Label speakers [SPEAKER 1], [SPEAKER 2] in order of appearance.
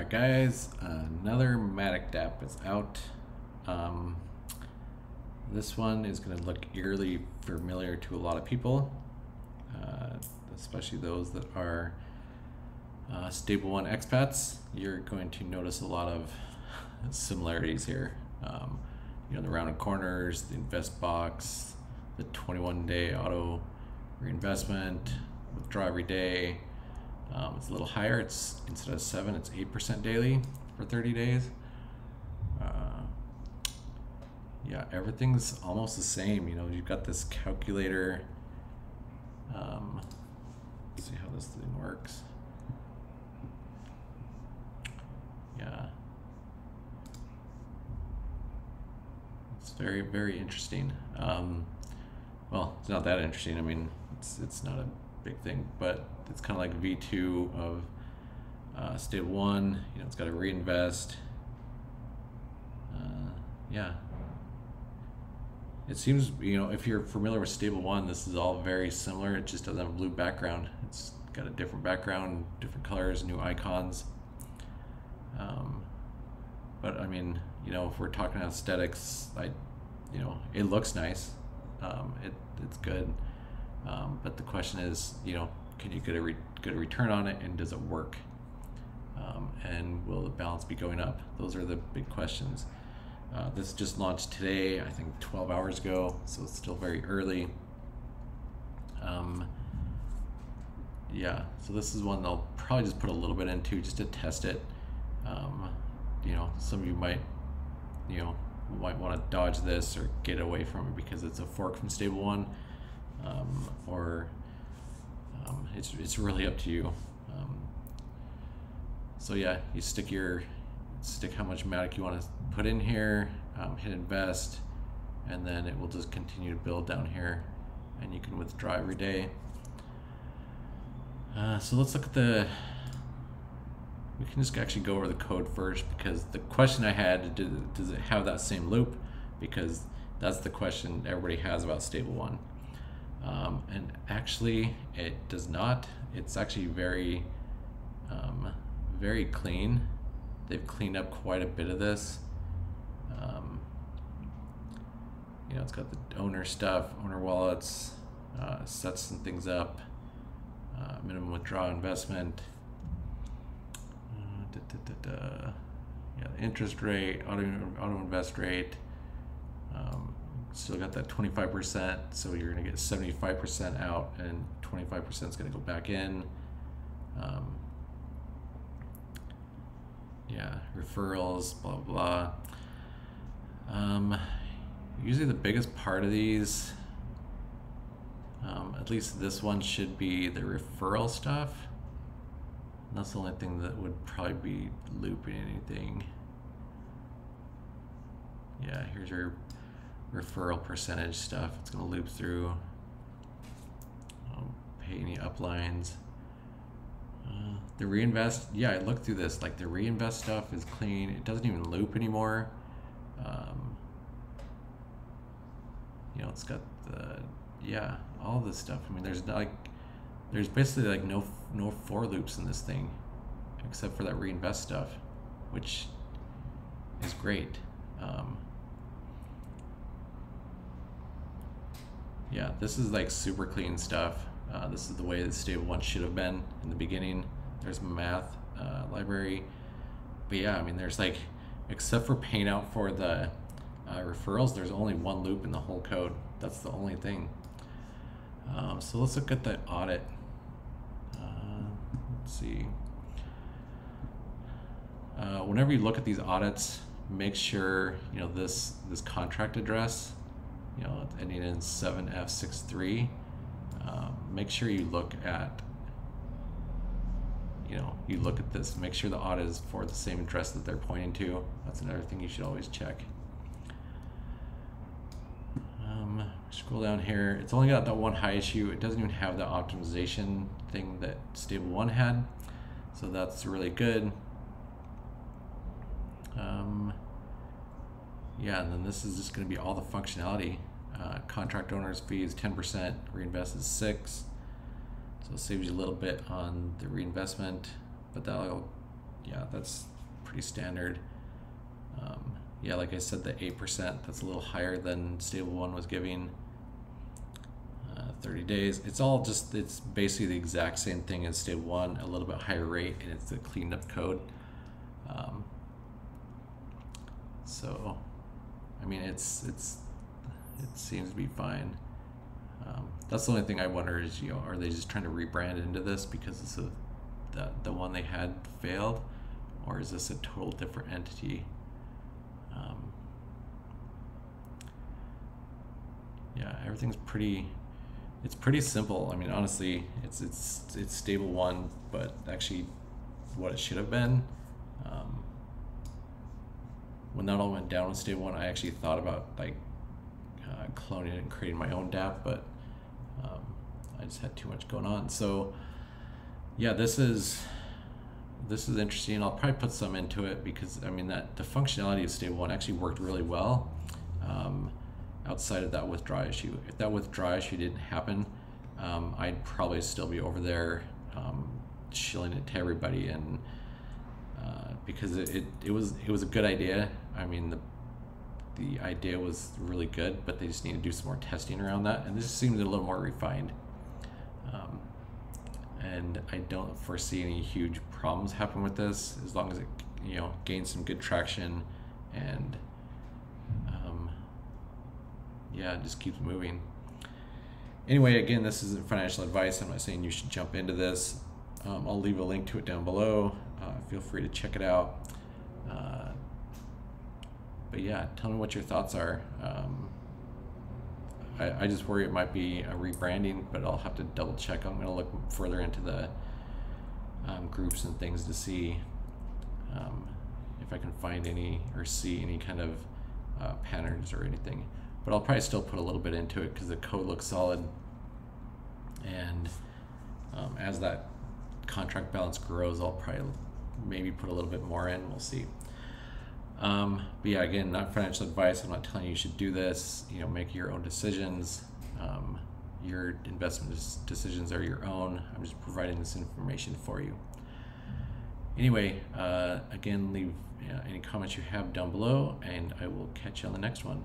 [SPEAKER 1] Alright guys, another Matic dApp is out. This one is going to look eerily familiar to a lot of people, especially those that are Stable One expats. You're going to notice a lot of similarities here. The rounded corners, the invest box, the 21-day auto reinvestment, withdraw every day. It's a little higher. It's instead of 7, it's 8% daily for 30 days. Yeah, everything's almost the same. You've got this calculator. Let's see how this thing works. Yeah, it's very, very interesting. Well, it's not that interesting. I mean, it's not a big thing, but it's kind of like V2 of Stable One. It's got to reinvest. Yeah, it seems, if you're familiar with Stable One, this is all very similar. It just doesn't have a blue background. It's got a different background, different colors, new icons. But I mean, if we're talking aesthetics, it looks nice. It's good. But the question is, can you get a good return on it, and does it work? And will the balance be going up? Those are the big questions. This just launched today, I think 12 hours ago, so it's still very early. Yeah, so this is one I'll probably just put a little bit into just to test it. Some of you might want to dodge this or get away from it because it's a fork from Stable One, or it's really up to you. So yeah, you stick how much Matic you want to put in here, hit invest, and then it will just continue to build down here, and you can withdraw every day. So let's look at we can just actually go over the code first, because the question I had, does it have that same loop? Because that's the question everybody has about Stable One. And actually it does not. It's actually very, very clean. They've cleaned up quite a bit of this. It's got the owner stuff, owner wallets, sets some things up, minimum withdrawal investment, yeah, interest rate, auto invest rate. Still got that 25%, so you're gonna get 75% out, and 25% is gonna go back in. Yeah, referrals, blah blah. Usually the biggest part of these, at least this one, should be the referral stuff. And that's the only thing that would probably be looping anything. Yeah, here's your referral percentage stuff. It's gonna loop through. Pay any uplines. The reinvest, yeah, I looked through this, like the reinvest stuff is clean. It doesn't even loop anymore. It's got all this stuff. I mean, there's basically like no for loops in this thing, except for that reinvest stuff, which is great. Yeah, this is like super clean stuff. This is the way that Stable One should have been in the beginning. There's math library, but yeah, I mean, there's like, except for paying out for the referrals, there's only one loop in the whole code. That's the only thing. So let's look at the audit. Let's see. Whenever you look at these audits, make sure this contract address, it's ending in 7F63. Make sure you look at this. Make sure the audit is for the same address that they're pointing to. That's another thing you should always check. Scroll down here. It's only got that one high issue. It doesn't even have the optimization thing that Stable One had, so that's really good. Yeah, and then this is just going to be all the functionality. Contract owners fees 10%, reinvest is 6%, so it saves you a little bit on the reinvestment, but that'll yeah, that's pretty standard. Yeah, like I said, the 8%, that's a little higher than Stable 1 was giving. 30 days. It's basically the exact same thing as Stable 1, a little bit higher rate, and it's the cleaned up code. So, I mean, it seems to be fine. That's the only thing I wonder is, are they just trying to rebrand into this because it's the one they had failed, or is this a total different entity? Yeah, everything's pretty simple. I mean, honestly, it's Stable 1, but actually what it should have been. When that all went down with Stable 1, I actually thought about like cloning it and creating my own dApp, but I just had too much going on. So yeah, this is interesting. I'll probably put some into it because, I mean, the functionality of Stable 1 actually worked really well outside of that withdraw issue. If that withdraw issue didn't happen, I'd probably still be over there shilling it to everybody, and because it was a good idea. I mean, the idea was really good, but they just need to do some more testing around that, and this seems a little more refined. And I don't foresee any huge problems happen with this as long as it gains some good traction and yeah, it just keeps moving. Anyway, again, this isn't financial advice. I'm not saying you should jump into this. I'll leave a link to it down below. Feel free to check it out. But yeah, tell me what your thoughts are. I just worry it might be a rebranding, but I'll have to double check. I'm going to look further into the groups and things to see if I can find any or see any kind of patterns or anything. But I'll probably still put a little bit into it because the code looks solid. And as that contract balance grows, I'll probably maybe put a little bit more in. We'll see. But yeah, again, not financial advice. I'm not telling you should do this. Make your own decisions. Your investment decisions are your own. I'm just providing this information for you. Anyway, again, leave any comments you have down below, and I will catch you on the next one.